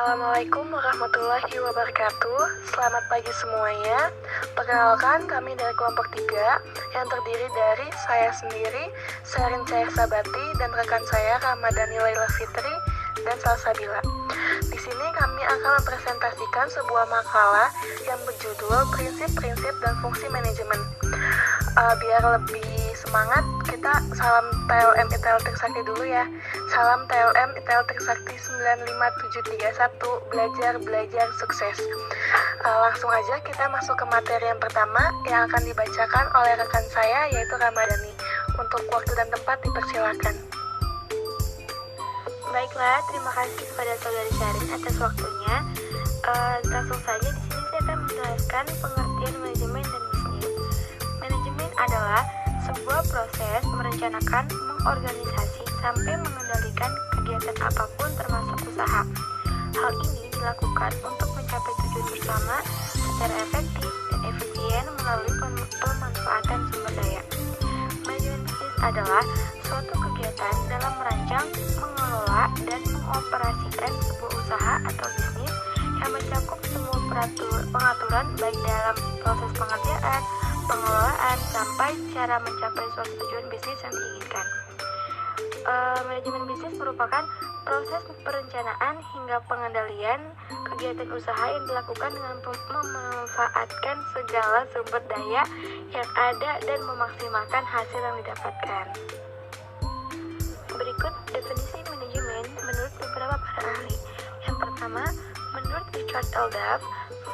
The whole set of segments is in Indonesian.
Assalamualaikum warahmatullahi wabarakatuh. Selamat pagi semuanya. Perkenalkan, kami dari kelompok 3 yang terdiri dari saya sendiri, Sarin Sabati, dan rekan saya Ramadhani Laila Fitri dan Salsabila. Di sini kami akan mempresentasikan sebuah makalah yang berjudul Prinsip-prinsip dan Fungsi Manajemen. Biar lebih semangat, kita salam TLM ITL Trisakti dulu ya. Salam TLM ITL Trisakti 95731, belajar sukses. Langsung aja kita masuk ke materi yang pertama yang akan dibacakan oleh rekan saya, yaitu Ramadhani. Untuk waktu dan tempat dipersilakan. Baiklah, terima kasih kepada saudari Syarin atas waktunya. Langsung saja di sini saya akan menjelaskan pengertian manajemen dan bisnis. Manajemen adalah sebuah proses merencanakan, mengorganisasi, sampai mengendalikan kegiatan apapun termasuk usaha. Hal ini dilakukan untuk mencapai tujuan bersama secara efektif dan efisien melalui pemanfaatan sumber daya. Manajemen bisnis adalah suatu kegiatan dalam merancang, mengelola, dan mengoperasikan sebuah usaha atau bisnis yang mencakup semua pengaturan baik dalam proses pengerjaan, pengelolaan, sampai cara mencapai suatu tujuan bisnis yang diinginkan. Manajemen bisnis merupakan proses perencanaan hingga pengendalian kegiatan usaha yang dilakukan dengan memanfaatkan segala sumber daya yang ada dan memaksimalkan hasil yang didapatkan. Berikut definisi manajemen menurut beberapa para ahli. Yang pertama, menurut Richard L. Duff,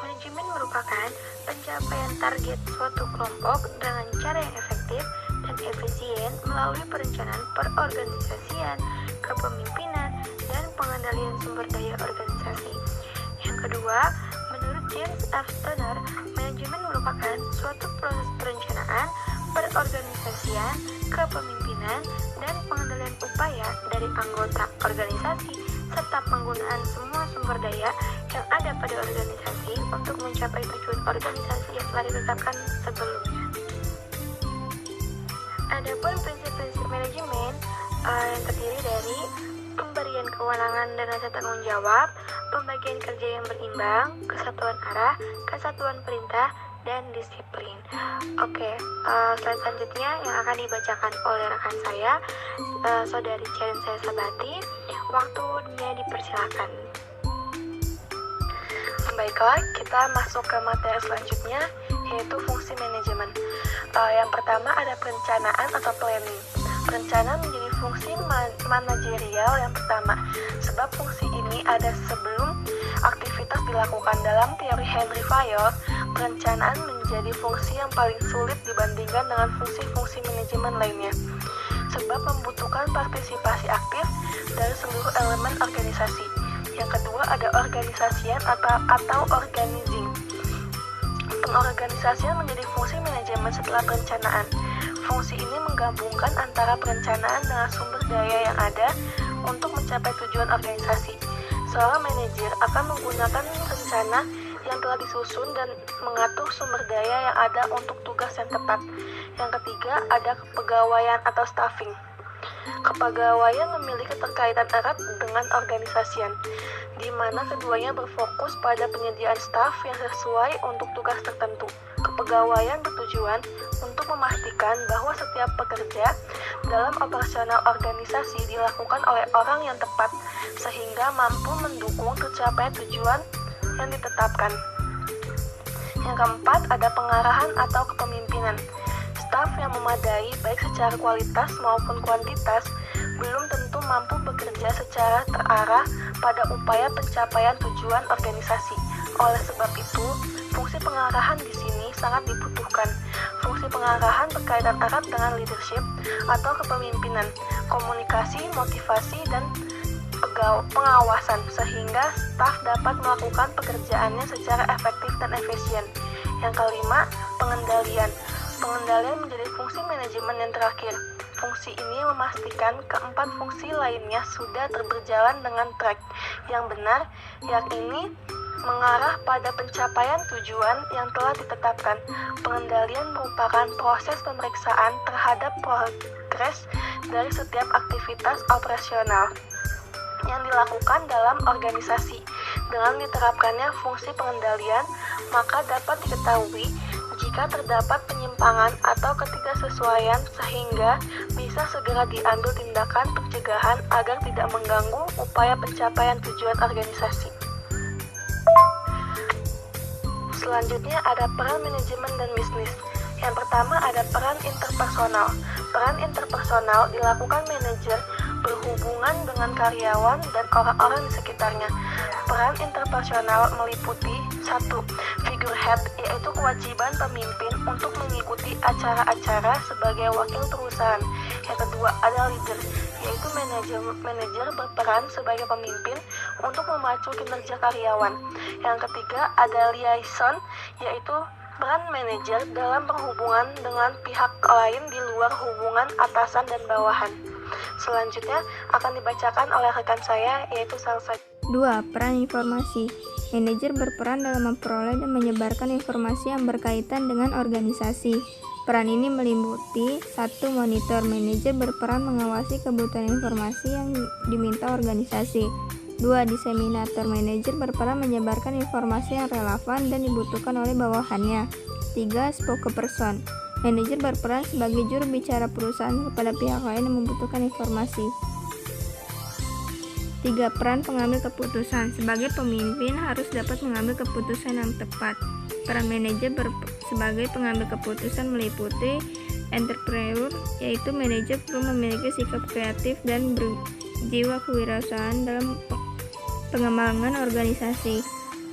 manajemen merupakan pencapaian target suatu kelompok dengan cara yang efektif dan efisien melalui perencanaan perorganisasian, kepemimpinan, dan pengendalian sumber daya organisasi. Yang kedua, menurut James F. Turner, manajemen merupakan suatu proses perencanaan, perorganisasian, kepemimpinan, dan pengendalian upaya dari anggota organisasi serta penggunaan semua sumber daya yang ada pada organisasi untuk mencapai tujuan organisasi yang telah ditetapkan sebelumnya. Adapun prinsip-prinsip manajemen yang terdiri dari pemberian kewenangan dan rasa tanggung jawab, pembagian kerja yang berimbang, kesatuan arah, kesatuan perintah, dan disiplin. Slide selanjutnya yang akan dibacakan oleh rekan saya, saudari Sarin Sabati. Waktunya dipersilakan. Baiklah, kita masuk ke materi selanjutnya, yaitu fungsi manajemen. Yang pertama ada perencanaan atau planning. Perencanaan menjadi fungsi manajerial yang pertama, sebab fungsi ini ada sebelum aktivitas dilakukan. Dalam teori Henry Fayol, perencanaan menjadi fungsi yang paling sulit dibandingkan dengan fungsi-fungsi manajemen lainnya, sebab membutuhkan partisipasi aktif dari seluruh elemen organisasi. Yang kedua ada organisasian atau organizing. Pengorganisasian menjadi fungsi manajemen setelah perencanaan. Fungsi ini menggabungkan antara perencanaan dengan sumber daya yang ada untuk mencapai tujuan organisasi. Seorang manajer akan menggunakan rencana yang telah disusun dan mengatur sumber daya yang ada untuk tugas yang tepat. Yang ketiga ada kepegawaian atau staffing. Kepegawaian memiliki keterkaitan erat dengan organisasian, di mana keduanya berfokus pada penyediaan staf yang sesuai untuk tugas tertentu. Kepegawaian bertujuan untuk memastikan bahwa setiap pekerja dalam operasional organisasi dilakukan oleh orang yang tepat, sehingga mampu mendukung tercapai tujuan yang ditetapkan. Yang keempat ada pengarahan atau kepemimpinan. Staf yang memadai baik secara kualitas maupun kuantitas belum tentu mampu bekerja secara terarah pada upaya pencapaian tujuan organisasi. Oleh sebab itu, fungsi pengarahan di sini sangat dibutuhkan. Fungsi pengarahan berkaitan erat dengan leadership atau kepemimpinan, komunikasi, motivasi, dan pengawasan, sehingga staf dapat melakukan pekerjaannya secara efektif dan efisien. Yang kelima, pengendalian. Pengendalian menjadi fungsi manajemen yang terakhir. Fungsi ini memastikan keempat fungsi lainnya sudah berjalan dengan track yang benar, yakni mengarah pada pencapaian tujuan yang telah ditetapkan. Pengendalian merupakan proses pemeriksaan terhadap progres dari setiap aktivitas operasional yang dilakukan dalam organisasi. Dengan diterapkannya fungsi pengendalian, maka dapat diketahui jika terdapat penyimpangan atau ketidaksesuaian sehingga bisa segera diambil tindakan pencegahan agar tidak mengganggu upaya pencapaian tujuan organisasi. Selanjutnya ada peran manajemen dan bisnis. Yang pertama ada peran interpersonal. Peran interpersonal dilakukan manajer berhubungan dengan karyawan dan orang-orang di sekitarnya. Peran interpersonal meliputi 1. Figurehead, yaitu kewajiban pemimpin untuk mengikuti acara-acara sebagai wakil perusahaan. Yang kedua ada leader, yaitu manajer berperan sebagai pemimpin untuk memacu kinerja karyawan. Yang ketiga ada liaison, yaitu peran manajer dalam berhubungan dengan pihak lain di luar hubungan atasan dan bawahan. Selanjutnya akan dibacakan oleh rekan saya, yaitu Salsa. 2. Peran informasi. Manajer berperan dalam memperoleh dan menyebarkan informasi yang berkaitan dengan organisasi. Peran ini meliputi 1. Monitor. Manajer berperan mengawasi kebutuhan informasi yang diminta organisasi. 2. Diseminator. Manajer berperan menyebarkan informasi yang relevan dan dibutuhkan oleh bawahannya. 3. Spokesperson. Manajer berperan sebagai juru bicara perusahaan kepada pihak lain yang membutuhkan informasi. 3. Peran pengambil keputusan. Sebagai pemimpin harus dapat mengambil keputusan yang tepat. Peran manajer sebagai pengambil keputusan meliputi entrepreneur, yaitu manajer perlu memiliki sikap kreatif dan berjiwa kewirausahaan dalam pengembangan organisasi.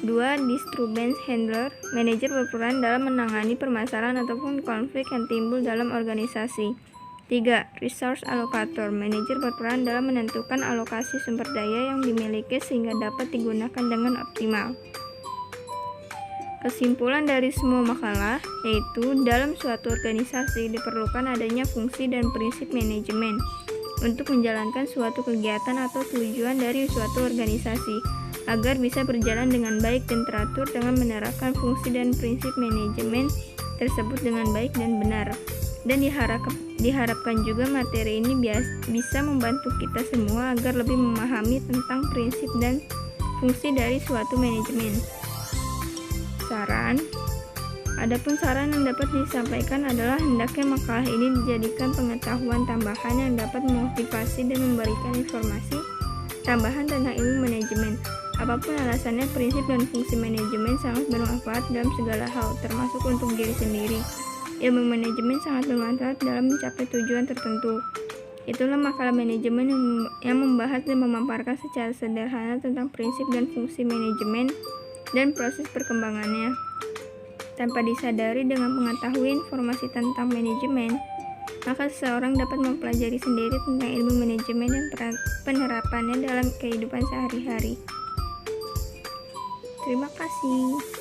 2. Disturbance handler. Manajer berperan dalam menangani permasalahan ataupun konflik yang timbul dalam organisasi. 3. Resource allocator. Manajer berperan dalam menentukan alokasi sumber daya yang dimiliki sehingga dapat digunakan dengan optimal. Kesimpulan dari semua makalah yaitu dalam suatu organisasi diperlukan adanya fungsi dan prinsip manajemen untuk menjalankan suatu kegiatan atau tujuan dari suatu organisasi agar bisa berjalan dengan baik dan teratur dengan menerapkan fungsi dan prinsip manajemen tersebut dengan baik dan benar. Dan diharapkan juga materi ini bisa membantu kita semua agar lebih memahami tentang prinsip dan fungsi dari suatu manajemen. Saran. Adapun saran yang dapat disampaikan adalah hendaknya makalah ini dijadikan pengetahuan tambahan yang dapat memotivasi dan memberikan informasi tambahan tentang ilmu manajemen. Apapun alasannya, prinsip dan fungsi manajemen sangat bermanfaat dalam segala hal, termasuk untuk diri sendiri. Ilmu manajemen sangat bermanfaat dalam mencapai tujuan tertentu. Itulah makalah manajemen yang membahas dan memaparkan secara sederhana tentang prinsip dan fungsi manajemen dan proses perkembangannya. Tanpa disadari dengan mengetahui informasi tentang manajemen, maka seseorang dapat mempelajari sendiri tentang ilmu manajemen dan penerapannya dalam kehidupan sehari-hari. Terima kasih.